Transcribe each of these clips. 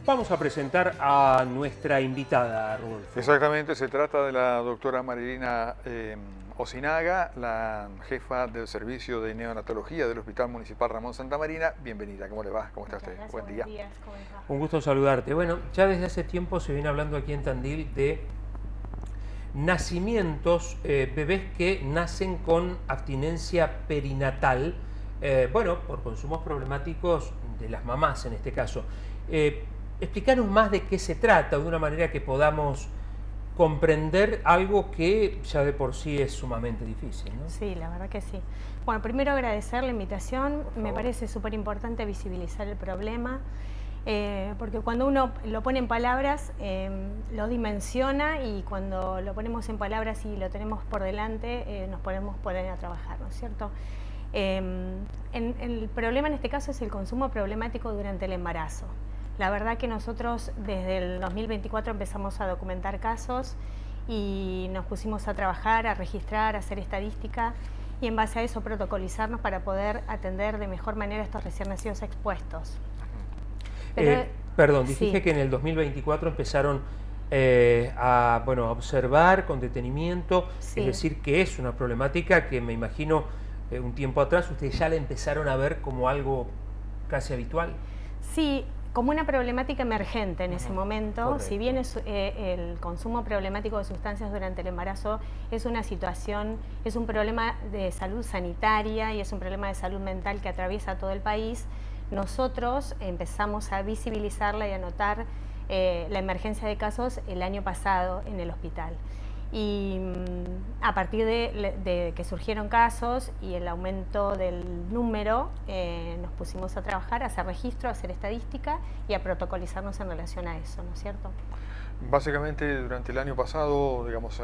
Vamos a presentar a nuestra invitada, Rodolfo. Exactamente, se trata de la doctora Marilina Osinaga, la jefa del servicio de neonatología del Hospital Municipal Ramón Santamarina. Bienvenida, ¿cómo le va? ¿Cómo está usted? Gracias, Buen día. buenos días, ¿cómo está? Un gusto saludarte. Bueno, ya desde hace tiempo se viene hablando aquí en Tandil de nacimientos, bebés que nacen con abstinencia perinatal, por consumos problemáticos de las mamás en este caso. Explícanos más de qué se trata, de una manera que podamos comprender algo que ya de por sí es sumamente difícil, ¿no? Sí, la verdad que sí. Bueno, primero agradecer la invitación. Me parece súper importante visibilizar el problema, porque cuando uno lo pone en palabras, lo dimensiona, y cuando lo ponemos en palabras y lo tenemos por delante, nos podemos poner a trabajar, ¿no es cierto? El problema en este caso es el consumo problemático durante el embarazo. La verdad que nosotros desde el 2024 empezamos a documentar casos y nos pusimos a trabajar, a registrar, a hacer estadística y en base a eso protocolizarnos para poder atender de mejor manera a estos recién nacidos expuestos. Perdón, dijiste sí. que en el 2024 empezaron a observar con detenimiento, Sí. es decir, que es una problemática que me imagino un tiempo atrás ustedes ya la empezaron a ver como algo casi habitual. Sí, como una problemática emergente en ese momento. Correcto. Si bien el consumo problemático de sustancias durante el embarazo es una situación, es un problema de salud sanitaria y es un problema de salud mental que atraviesa todo el país, nosotros empezamos a visibilizarla y a notar la emergencia de casos el año pasado en el hospital. Y a partir de que surgieron casos y el aumento del número, nos pusimos a trabajar, a hacer registro, a hacer estadística y a protocolizarnos en relación a eso, ¿no es cierto? Básicamente, durante el año pasado, digamos,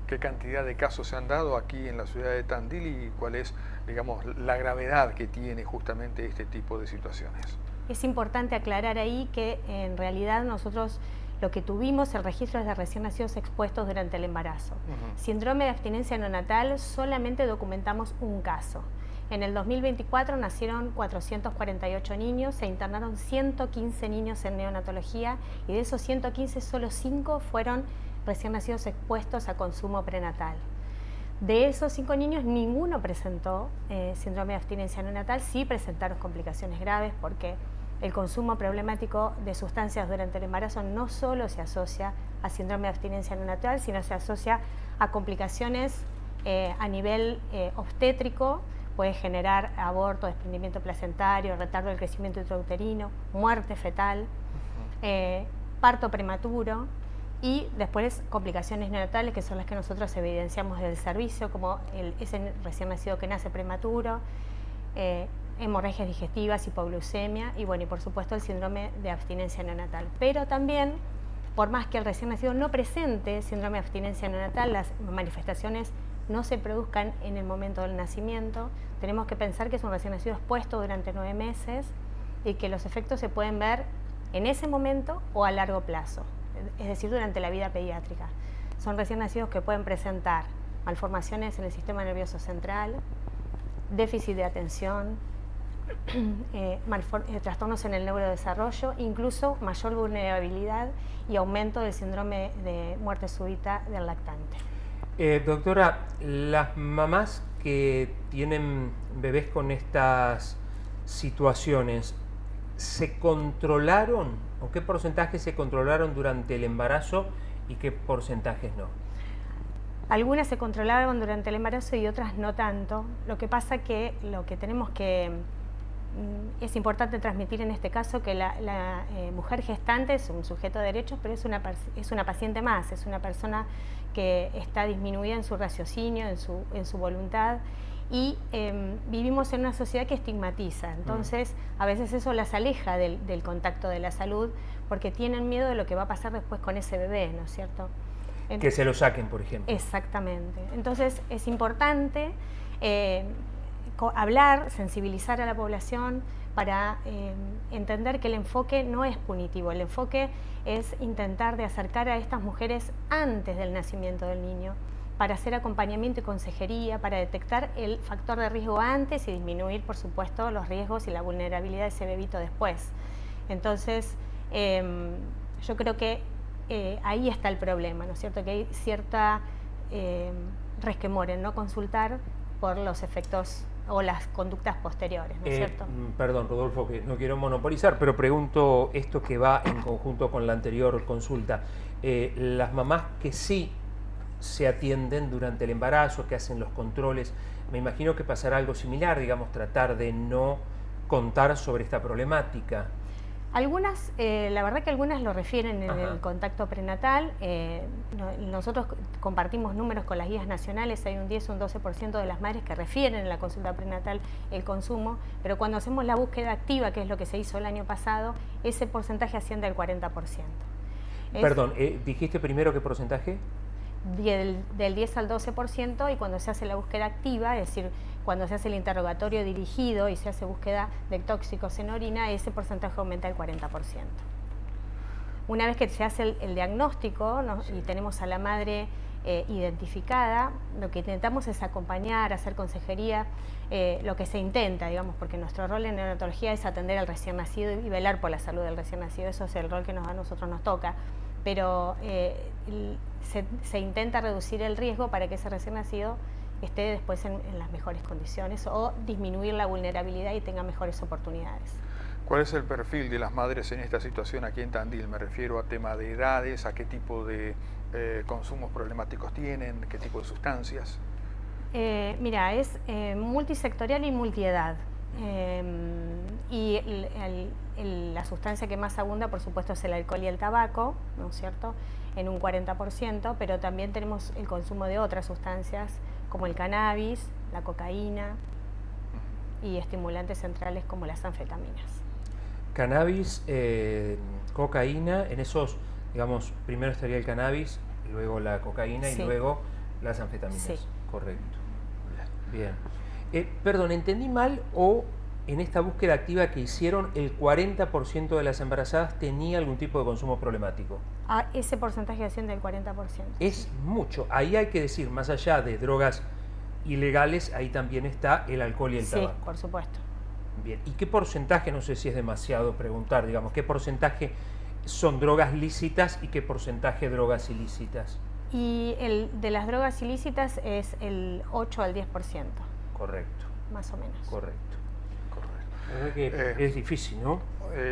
¿qué cantidad de casos se han dado aquí en la ciudad de Tandil y cuál es, digamos, la gravedad que tiene justamente este tipo de situaciones? Es importante aclarar ahí que en realidad nosotros lo que tuvimos, el registro es de recién nacidos expuestos durante el embarazo. Síndrome de abstinencia neonatal, solamente documentamos un caso. En el 2024 nacieron 448 niños, se internaron 115 niños en neonatología y de esos 115 solo 5 fueron recién nacidos expuestos a consumo prenatal. De esos 5 niños, ninguno presentó síndrome de abstinencia neonatal, sí presentaron complicaciones graves porque el consumo problemático de sustancias durante el embarazo no solo se asocia a síndrome de abstinencia neonatal, sino se asocia a complicaciones a nivel obstétrico, puede generar aborto, desprendimiento placentario, retardo del crecimiento intrauterino, muerte fetal, parto prematuro y después complicaciones neonatales, que son las que nosotros evidenciamos desde el servicio, como ese recién nacido que nace prematuro, hemorragias digestivas, hipoglucemia y por supuesto el síndrome de abstinencia neonatal. Pero también, por más que el recién nacido no presente síndrome de abstinencia neonatal, las manifestaciones no se produzcan en el momento del nacimiento, tenemos que pensar que es un recién nacido expuesto durante 9 meses y que los efectos se pueden ver en ese momento o a largo plazo, es decir, durante la vida pediátrica. Son recién nacidos que pueden presentar malformaciones en el sistema nervioso central, déficit de atención, trastornos en el neurodesarrollo, incluso mayor vulnerabilidad y aumento del síndrome de muerte súbita del lactante. Doctora, las mamás que tienen bebés con estas situaciones, ¿se controlaron o qué porcentaje se controlaron durante el embarazo y qué porcentajes no? Algunas se controlaron durante el embarazo y otras no tanto. Lo que pasa que lo que tenemos que es importante transmitir en este caso que la mujer gestante es un sujeto de derechos, pero es una paciente más, es una persona que está disminuida en su raciocinio, en su voluntad, y vivimos en una sociedad que estigmatiza. Entonces, a veces eso las aleja del contacto de la salud porque tienen miedo de lo que va a pasar después con ese bebé, ¿no es cierto? Que se lo saquen, por ejemplo. Exactamente. Entonces, es importante hablar, sensibilizar a la población para entender que el enfoque no es punitivo, el enfoque es intentar de acercar a estas mujeres antes del nacimiento del niño, para hacer acompañamiento y consejería, para detectar el factor de riesgo antes y disminuir, por supuesto, los riesgos y la vulnerabilidad de ese bebito después. Entonces, Yo creo que ahí está el problema, ¿no es cierto? Que hay cierta resquemor en no consultar por los efectos o las conductas posteriores, ¿no es cierto? Perdón, Rodolfo, que no quiero monopolizar, pero pregunto esto que va en conjunto con la anterior consulta. Las mamás que sí se atienden durante el embarazo, que hacen los controles, me imagino que pasará algo similar, digamos, tratar de no contar sobre esta problemática. Algunas, la verdad que algunas lo refieren en el contacto prenatal. Nosotros compartimos números con las guías nacionales, hay un 10 o un 12% de las madres que refieren en la consulta prenatal el consumo, pero cuando hacemos la búsqueda activa, que es lo que se hizo el año pasado, ese porcentaje asciende al 40%. Perdón, ¿dijiste primero qué porcentaje? Del 10 al 12%, y cuando se hace la búsqueda activa, es decir, cuando se hace el interrogatorio dirigido y se hace búsqueda de tóxicos en orina, ese porcentaje aumenta al 40%. Una vez que se hace el diagnóstico, ¿no? Y tenemos a la madre identificada, lo que intentamos es acompañar, hacer consejería, lo que se intenta, digamos, porque nuestro rol en neonatología es atender al recién nacido y velar por la salud del recién nacido. Eso es el rol que a nosotros nos toca, pero se intenta reducir el riesgo para que ese recién nacido esté después en las mejores condiciones o disminuir la vulnerabilidad y tenga mejores oportunidades. ¿Cuál es el perfil de las madres en esta situación aquí en Tandil? Me refiero a tema de edades, a qué tipo de consumos problemáticos tienen, qué tipo de sustancias. Mira, es multisectorial y multiedad. Y la sustancia que más abunda, por supuesto, es el alcohol y el tabaco, ¿no es cierto?, en un 40%, pero también tenemos el consumo de otras sustancias como el cannabis, la cocaína y estimulantes centrales como las anfetaminas. Cannabis, cocaína, en esos, digamos, primero estaría el cannabis, luego la cocaína y luego las anfetaminas. Sí. Correcto. Bien. Perdón, ¿entendí mal o en esta búsqueda activa que hicieron el 40% de las embarazadas tenía algún tipo de consumo problemático? Ese porcentaje asciende del 40%. Es mucho. Ahí hay que decir, más allá de drogas ilegales, ahí también está el alcohol y el tabaco. Sí, por supuesto. Bien. ¿Y qué porcentaje, no sé si es demasiado preguntar, digamos, qué porcentaje son drogas lícitas y qué porcentaje drogas ilícitas? Y de las drogas ilícitas es el 8 al 10%. Correcto. Más o menos. Correcto. La verdad que es difícil, ¿no?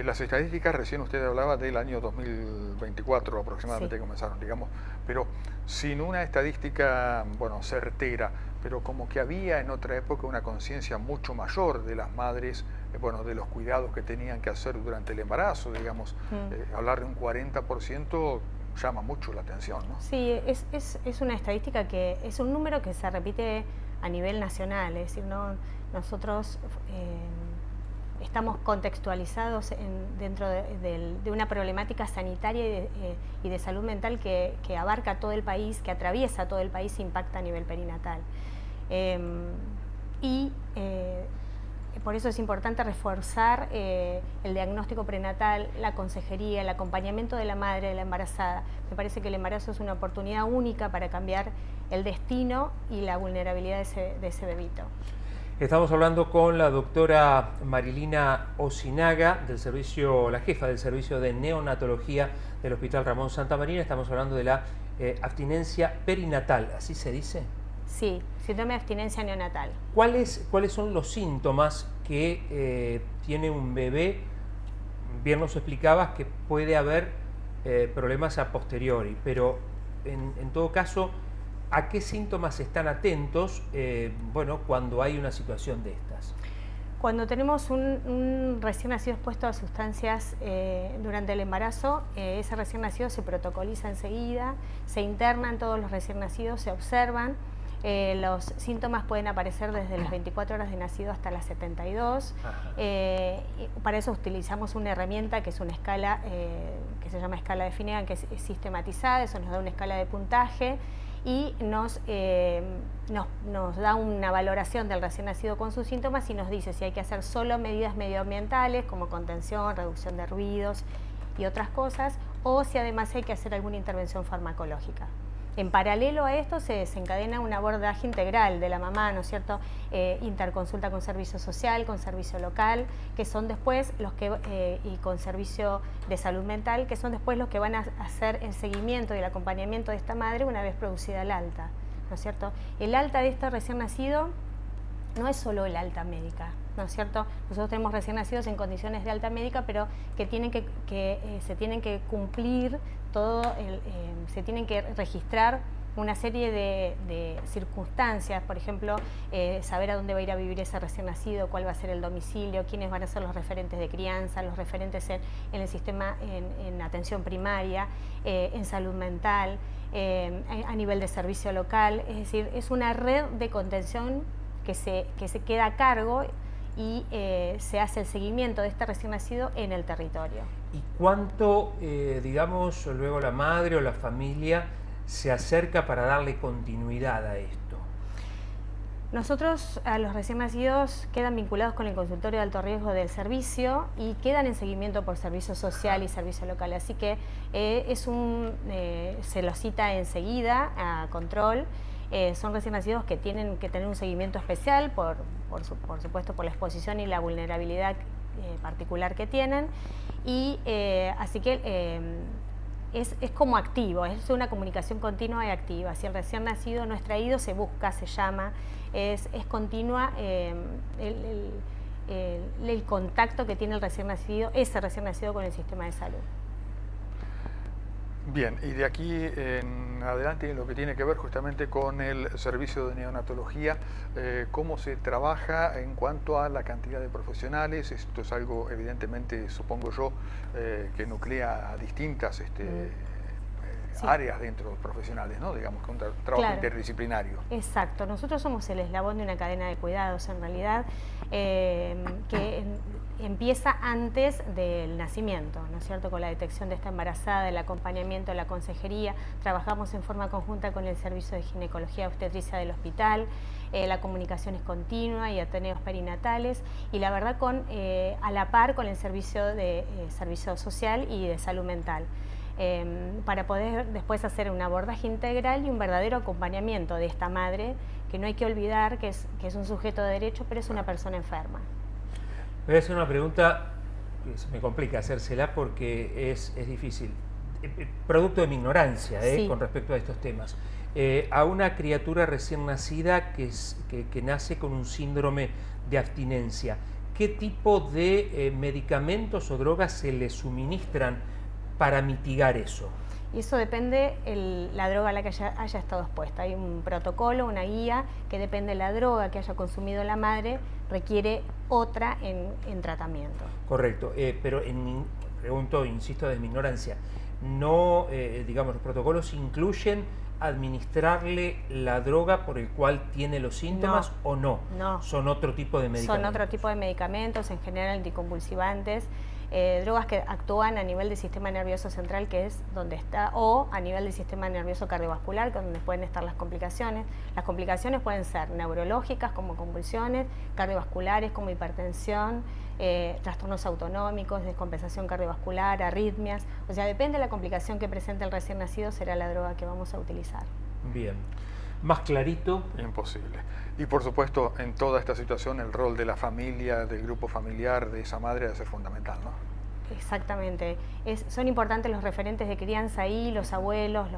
Las estadísticas, recién usted hablaba del año 2024 aproximadamente, que comenzaron, digamos, pero sin una estadística, bueno, certera, pero como que había en otra época una conciencia mucho mayor de las madres, bueno, de los cuidados que tenían que hacer durante el embarazo, digamos. Hablar de un 40% llama mucho la atención, ¿no? Sí, es una estadística que es un número que se repite a nivel nacional, es decir, ¿no? Nosotros estamos contextualizados dentro de una problemática sanitaria y de salud mental que abarca todo el país, que atraviesa todo el país e impacta a nivel perinatal. Por eso es importante reforzar el diagnóstico prenatal, la consejería, el acompañamiento de la madre, de la embarazada. Me parece que el embarazo es una oportunidad única para cambiar el destino y la vulnerabilidad de ese bebito. Estamos hablando con la doctora Marilina Osinaga, la jefa del servicio de neonatología del Hospital Ramón Santa Marina. Estamos hablando de la abstinencia perinatal, ¿así se dice? Sí, síndrome de abstinencia neonatal. ¿Cuáles son los síntomas que tiene un bebé? Bien nos explicabas que puede haber problemas a posteriori, pero en todo caso, ¿a qué síntomas están atentos cuando hay una situación de estas? Cuando tenemos un recién nacido expuesto a sustancias durante el embarazo, ese recién nacido se protocoliza enseguida, se internan todos los recién nacidos, se observan. Los síntomas pueden aparecer desde las 24 horas de nacido hasta las 72. Para eso utilizamos una herramienta que es una escala que se llama escala de Finnegan, que es sistematizada. Eso nos da una escala de puntaje y nos da una valoración del recién nacido con sus síntomas y nos dice si hay que hacer solo medidas medioambientales como contención, reducción de ruidos y otras cosas, o si además hay que hacer alguna intervención farmacológica. En paralelo a esto se desencadena un abordaje integral de la mamá, ¿no es cierto? Interconsulta con servicio social, con servicio local, que son después los que, y con servicio de salud mental, que son después los que van a hacer el seguimiento y el acompañamiento de esta madre una vez producida el alta, ¿no es cierto? El alta de este recién nacido no es solo el alta médica, ¿no es cierto? Nosotros tenemos recién nacidos en condiciones de alta médica, pero que se tienen que cumplir se tienen que registrar una serie de circunstancias, por ejemplo, saber a dónde va a ir a vivir ese recién nacido, cuál va a ser el domicilio, quiénes van a ser los referentes de crianza, los referentes en el sistema, en atención primaria, en salud mental, a nivel de servicio local. Es decir, es una red de contención que se queda a cargo y se hace el seguimiento de este recién nacido en el territorio. ¿Y cuánto, digamos, luego la madre o la familia se acerca para darle continuidad a esto? Nosotros a los recién nacidos quedan vinculados con el consultorio de alto riesgo del servicio y quedan en seguimiento por servicio social y servicio local, así que se los cita enseguida a control. Son recién nacidos que tienen que tener un seguimiento especial por supuesto por la exposición y la vulnerabilidad particular que tienen, y así que es como activo, es una comunicación continua y activa. Si el recién nacido no es traído, se busca, se llama, es continua el contacto que tiene ese recién nacido con el sistema de salud. Bien, y de aquí en adelante lo que tiene que ver justamente con el servicio de neonatología, cómo se trabaja en cuanto a la cantidad de profesionales. Esto es algo evidentemente, supongo yo, que nuclea a distintas sí. áreas dentro de los profesionales, ¿no? Digamos que un trabajo interdisciplinario. Exacto, nosotros somos el eslabón de una cadena de cuidados en realidad, que empieza antes del nacimiento, ¿no es cierto? Con la detección de esta embarazada, el acompañamiento, la consejería. Trabajamos en forma conjunta con el servicio de ginecología obstetricia del hospital, la comunicación es continua y ateneos perinatales, y la verdad a la par con el servicio social y de salud mental. Para poder después hacer un abordaje integral y un verdadero acompañamiento de esta madre, que no hay que olvidar que es un sujeto de derecho, pero es una persona enferma. Voy a hacer una pregunta que se me complica hacérsela porque es difícil, producto de mi ignorancia sí. Con respecto a estos temas. A una criatura recién nacida que nace con un síndrome de abstinencia, ¿qué tipo de medicamentos o drogas se le suministran para mitigar eso? Y eso depende la droga a la que haya estado expuesta. Hay un protocolo, una guía, que depende de la droga que haya consumido la madre, requiere otra en tratamiento. Correcto, pero pregunto, insisto, de mi ignorancia, no, digamos, los protocolos incluyen administrarle la droga por el cual tiene los síntomas o no? No. ¿Son otro tipo de medicamentos? Son otro tipo de medicamentos, en general anticonvulsivantes, drogas que actúan a nivel del sistema nervioso central, que es donde está, o a nivel del sistema nervioso cardiovascular, donde pueden estar las complicaciones. Las complicaciones pueden ser neurológicas, como convulsiones, cardiovasculares, como hipertensión, trastornos autonómicos, descompensación cardiovascular, arritmias. O sea, depende de la complicación que presente el recién nacido, será la droga que vamos a utilizar. Bien. ¿Más clarito? Imposible. Y por supuesto, en toda esta situación, el rol de la familia, del grupo familiar, de esa madre, debe ser fundamental, ¿no? Exactamente. Son importantes los referentes de crianza ahí, los abuelos,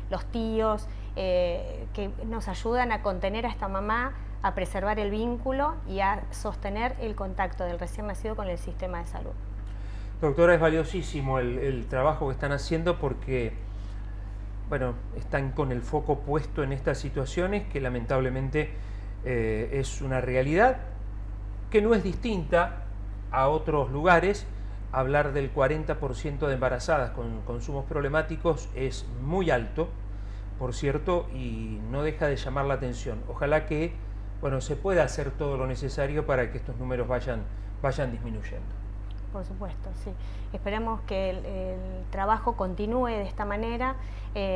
los tíos, que nos ayudan a contener a esta mamá, a preservar el vínculo y a sostener el contacto del recién nacido con el sistema de salud. Doctora, es valiosísimo el trabajo que están haciendo porque, bueno, están con el foco puesto en estas situaciones que lamentablemente es una realidad que no es distinta a otros lugares. Hablar del 40% de embarazadas con consumos problemáticos es muy alto, por cierto, y no deja de llamar la atención. Ojalá que, bueno, se pueda hacer todo lo necesario para que estos números vayan disminuyendo. por supuesto, sí. Esperamos que el trabajo continúe de esta manera.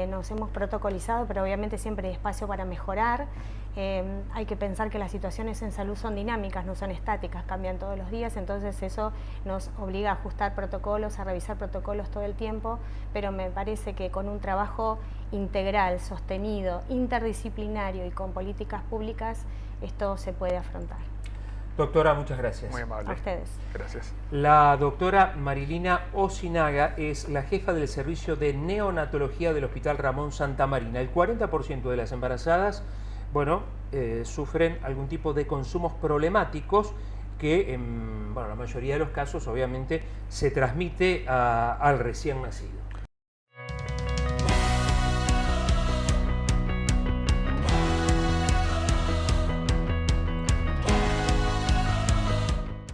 Nos hemos protocolizado, pero obviamente siempre hay espacio para mejorar. Hay que pensar que las situaciones en salud son dinámicas, no son estáticas, cambian todos los días, entonces eso nos obliga a ajustar protocolos, a revisar protocolos todo el tiempo, pero me parece que con un trabajo integral, sostenido, interdisciplinario y con políticas públicas, esto se puede afrontar. Doctora, muchas gracias. Muy amable. A ustedes. Gracias. La doctora Marilina Osinaga es la jefa del servicio de neonatología del Hospital Ramón Santa Marina. El 40% de las embarazadas, sufren algún tipo de consumos problemáticos que en la mayoría de los casos obviamente se transmite al recién nacido.